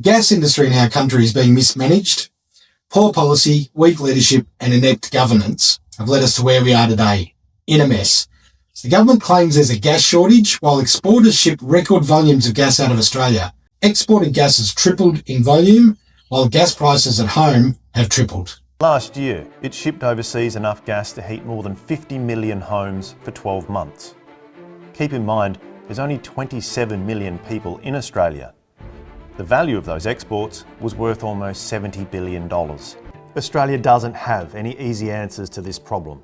Gas industry in our country is being mismanaged. Poor policy, weak leadership and inept governance have led us to where we are today, in a mess. So the government claims there's a gas shortage while exporters ship record volumes of gas out of Australia. Exported gas has tripled in volume while gas prices at home have tripled. Last year, it shipped overseas enough gas to heat more than 50 million homes for 12 months. Keep in mind, there's only 27 million people in Australia. The value of those exports was worth almost $70 billion. Australia doesn't have any easy answers to this problem,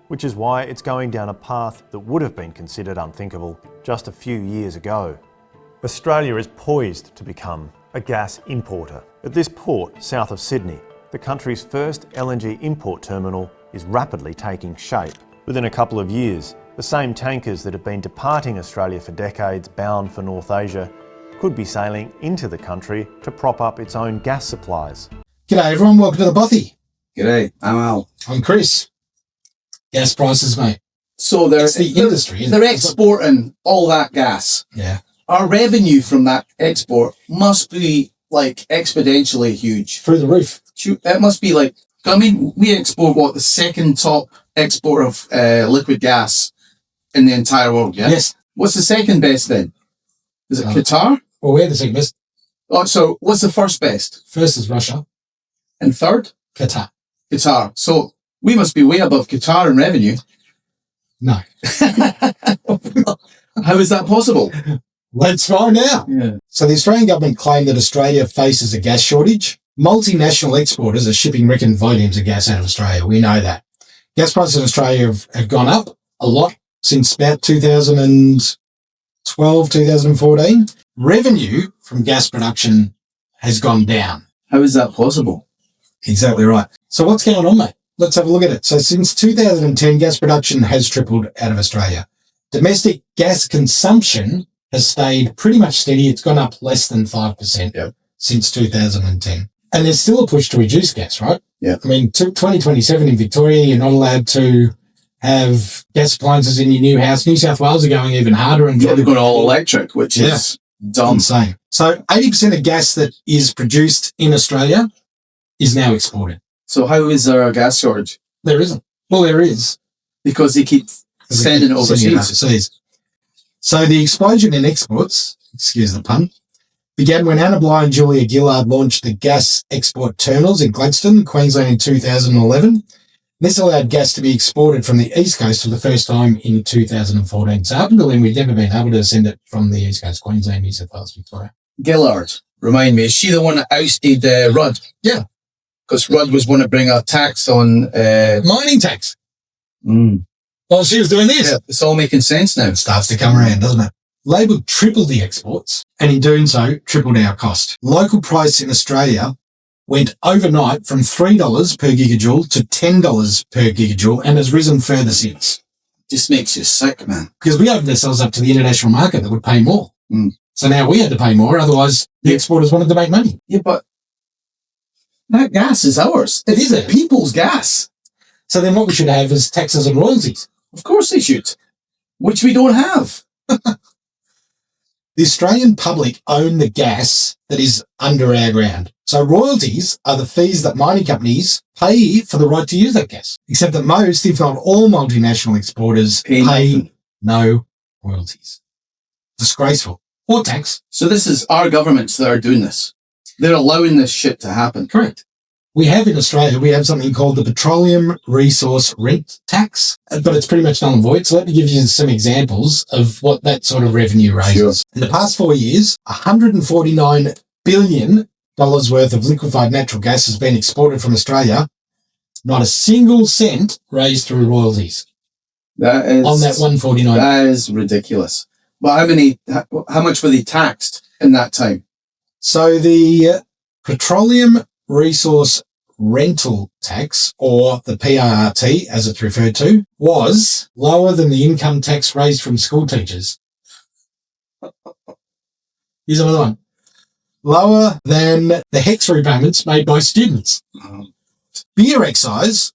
which is why it's going down a path that would have been considered unthinkable just a few years ago. Australia is poised to become a gas importer. At this port south of Sydney, the country's first LNG import terminal is rapidly taking shape. Within a couple of years, the same tankers that have been departing Australia for decades bound for North Asia could be sailing into the country to prop up its own gas supplies. G'day everyone, welcome to the Bothy. G'day, I'm Al. I'm Chris. Gas prices, mate. So they're exporting all that gas. Yeah. Our revenue from that export must be like exponentially huge. Through the roof. It must be like, I mean, we export the second top export of liquid gas in the entire world, yeah? Yes. What's the second best then? Is it Qatar? Well, we're the second best. Oh, so what's the first best? First is Russia. And third? Qatar. Qatar. So we must be way above Qatar in revenue. No. How is that possible? Let's find out. Yeah. So the Australian government claimed that Australia faces a gas shortage. Multinational exporters are shipping record volumes of gas out of Australia. We know that. Gas prices in Australia have gone up a lot since about 2012, 2014. Revenue from gas production has gone down. How is that possible? Exactly right. So what's going on, mate? Let's have a look at it. So since 2010, gas production has tripled out of Australia. Domestic gas consumption has stayed pretty much steady. It's gone up less than 5% since 2010. And there's still a push to reduce gas, right? Yeah. I mean, 2027 in Victoria, you're not allowed to have gas appliances in your new house. New South Wales are going even harder. And they're going all electric, which is dumb. Insane. So 80% of gas that is produced in Australia is now exported. So how is there a gas shortage? There isn't. Well, there is. Because they keep sending it overseas. So the explosion in exports, excuse the pun, began when Anna Bligh and Julia Gillard launched the gas export terminals in Gladstone, Queensland in 2011. This allowed gas to be exported from the East Coast for the first time in 2014. So up until then, we'd never been able to send it from the East Coast, Queensland, New South Wales, Victoria. Gillard, remind me, is she the one that ousted Rudd? Yeah. Because Rudd was going to bring a tax on... mining tax. While she was doing this. Yeah, it's all making sense now. It starts to come around, doesn't it? Labor tripled the exports and in doing so, tripled our cost. Local price in Australia went overnight from $3 per gigajoule to $10 per gigajoule and has risen further since. Just makes you sick, man. Because we opened ourselves up to the international market that would pay more. So now we had to pay more, otherwise the exporters wanted to make money. Yeah, but that gas is ours. It is the people's gas. So then what we should have is taxes and royalties. Of course they should, which we don't have. The Australian public own the gas that is under our ground. So royalties are the fees that mining companies pay for the right to use that gas. Except that most, if not all, multinational exporters pay no royalties. Disgraceful. Or tax. So this is our governments that are doing this. They're allowing this shit to happen. Correct. We have in Australia, we have something called the Petroleum Resource Rent Tax, but it's pretty much null and void. So let me give you some examples of what that sort of revenue raises. Sure. In the past 4 years, $149 billion worth of liquefied natural gas has been exported from Australia. Not a single cent raised through royalties. That is on that 149. That is ridiculous. But how much were they taxed in that time? So the Petroleum Resource Rental Tax, or the PRRT as it's referred to, was lower than the income tax raised from school teachers. Here's another one. Lower than the HECS repayments made by students. Beer excise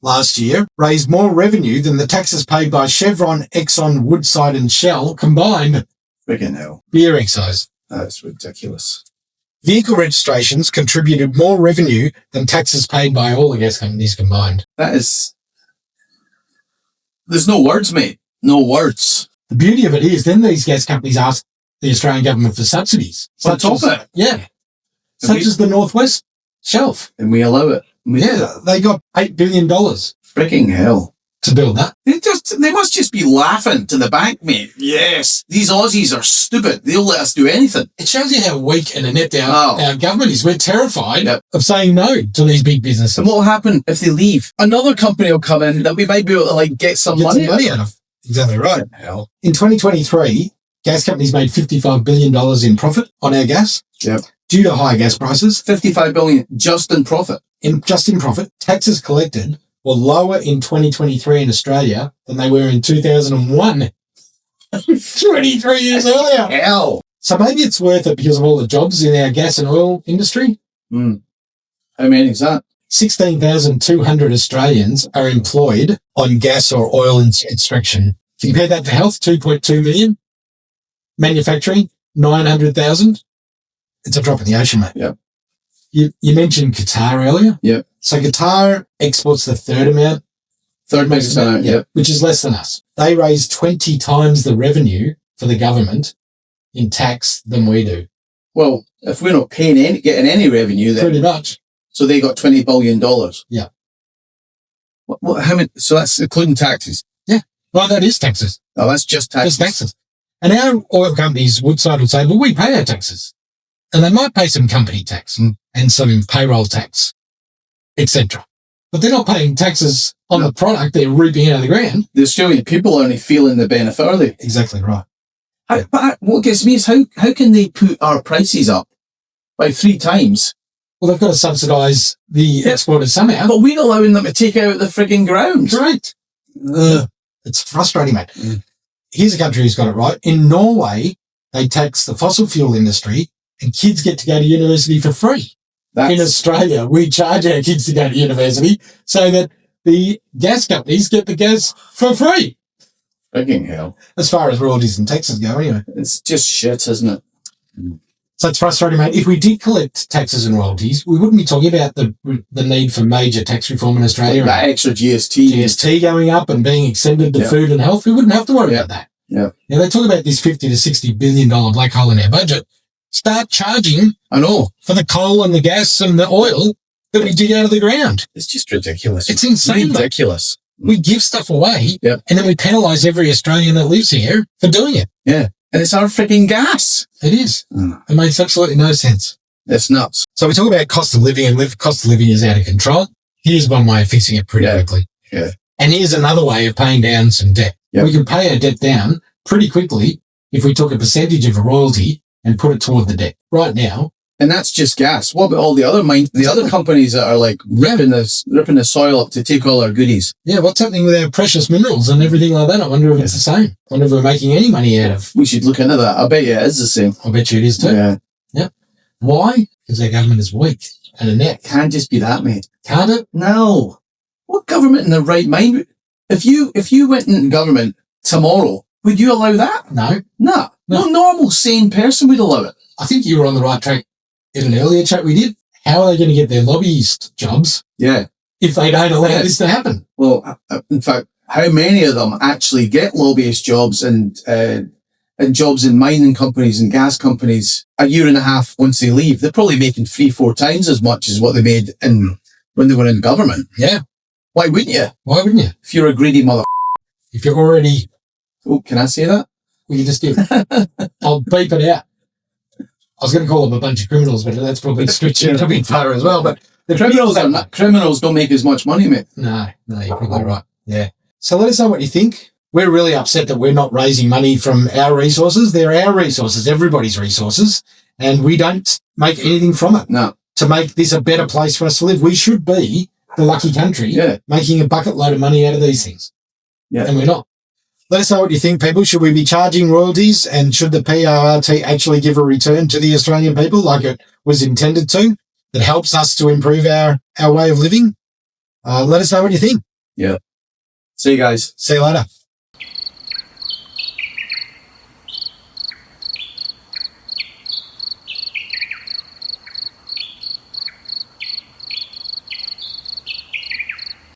last year raised more revenue than the taxes paid by Chevron, Exxon, Woodside and Shell combined. Friggin' hell. Beer excise. That's ridiculous. Vehicle registrations contributed more revenue than taxes paid by all the gas companies combined. There's no words, mate. No words. The beauty of it is then these gas companies ask the Australian government for subsidies. On top of it. Yeah. Such as the Northwest Shelf. And we allow it. They got $8 billion to Freaking hell. build that. They must just be laughing to the bank, mate. Yes. These Aussies are stupid. They'll let us do anything. It shows you how weak and inept our government is. We're terrified of saying no to these big businesses. And what will happen if they leave? Another company will come in that we might be able to get some money out of. Exactly right. Hell. In 2023, gas companies made $55 billion in profit on our gas. Yep. Due to high gas prices. $55 billion just in profit. Just in profit. Taxes collected were lower in 2023 in Australia than they were in 2001. 23 years earlier. Hell. So maybe it's worth it because of all the jobs in our gas and oil industry. How many is that? 16,200 Australians are employed on gas or oil extraction. Compare that to health, 2.2 million. Manufacturing, 900,000. It's a drop in the ocean, mate. Yep. You mentioned Qatar earlier. Yep. So Qatar exports the third amount. Which is less than us. They raise 20 times the revenue for the government in tax than we do. Well, if we're not getting any revenue, then pretty much. So they got $20 billion. Yeah. How many? So that's including taxes. Yeah. Well, that is taxes. Oh, that's just taxes. Just taxes. And our oil companies, Woodside would say, well, we pay our taxes. And they might pay some company tax and some payroll tax, etc. But they're not paying taxes on the product they're reaping out of the ground. The Australian people are only feeling the benefit, are they? Exactly right. But what gets me is how can they put our prices up by 3 times? Well, they've got to subsidise the exporters somehow. But we're allowing them to take out the frigging ground. Correct. It's frustrating, mate. Here's a country who's got it right. In Norway, they tax the fossil fuel industry and kids get to go to university for free. In Australia, we charge our kids to go to university so that the gas companies get the gas for free. Frigging hell. As far as royalties and taxes go, anyway. It's just shit, isn't it? So it's frustrating, mate. If we did collect taxes and royalties, we wouldn't be talking about the need for major tax reform in Australia. That extra GST. GST going up and being extended to food and health. We wouldn't have to worry about that. Yeah. Now, they talk about this $50 to $60 billion black hole in our budget. Start charging for the coal and the gas and the oil that we dig out of the ground. It's just ridiculous. It's insane. Ridiculous. We give stuff away and then we penalise every Australian that lives here for doing it. Yeah. And it's our freaking gas. It is. It makes absolutely no sense. It's nuts. So we talk about cost of living and cost of living is out of control. Here's one way of fixing it pretty quickly. Yeah. And here's another way of paying down some debt. Yep. We can pay our debt down pretty quickly if we took a percentage of a royalty and put it toward the debt right now. And that's just gas. What about all the other other companies that are ripping the soil up to take all our goodies? Yeah, what's happening with our precious minerals and everything like that? I wonder if it's the same. I wonder if we're making any money out of. We should look into that. I bet you it is the same. I bet you it is too. Yeah. Yep. Why? Because our government is weak and inept. Can't just be that, mate. Can't it? No. What government in the right mind? If you went in government tomorrow, would you allow that? No. No normal, sane person would allow it. I think you were on the right track in an earlier chat we did. How are they going to get their lobbyist jobs if they don't allow this to happen? Well, in fact, how many of them actually get lobbyist jobs and jobs in mining companies and gas companies a year and a half once they leave? They're probably making 3-4 times as much as what they made when they were in government. Yeah. Why wouldn't you? Why wouldn't you? If you're a greedy mother. If you're already... Oh, can I say that? We can just do it. I'll beep it out. I was going to call them a bunch of criminals, but that's probably stretching it a bit far as well. But the criminals don't make as much money, mate. No, you're probably right. Yeah. So let us know what you think. We're really upset that we're not raising money from our resources. They're our resources, everybody's resources, and we don't make anything from it. No. To make this a better place for us to live. We should be the lucky country making a bucket load of money out of these things. Yeah. And we're not. Let us know what you think, people. Should we be charging royalties, and should the PRRT actually give a return to the Australian people like it was intended to, that helps us to improve our way of living? Let us know what you think. Yeah. See you guys. See you later.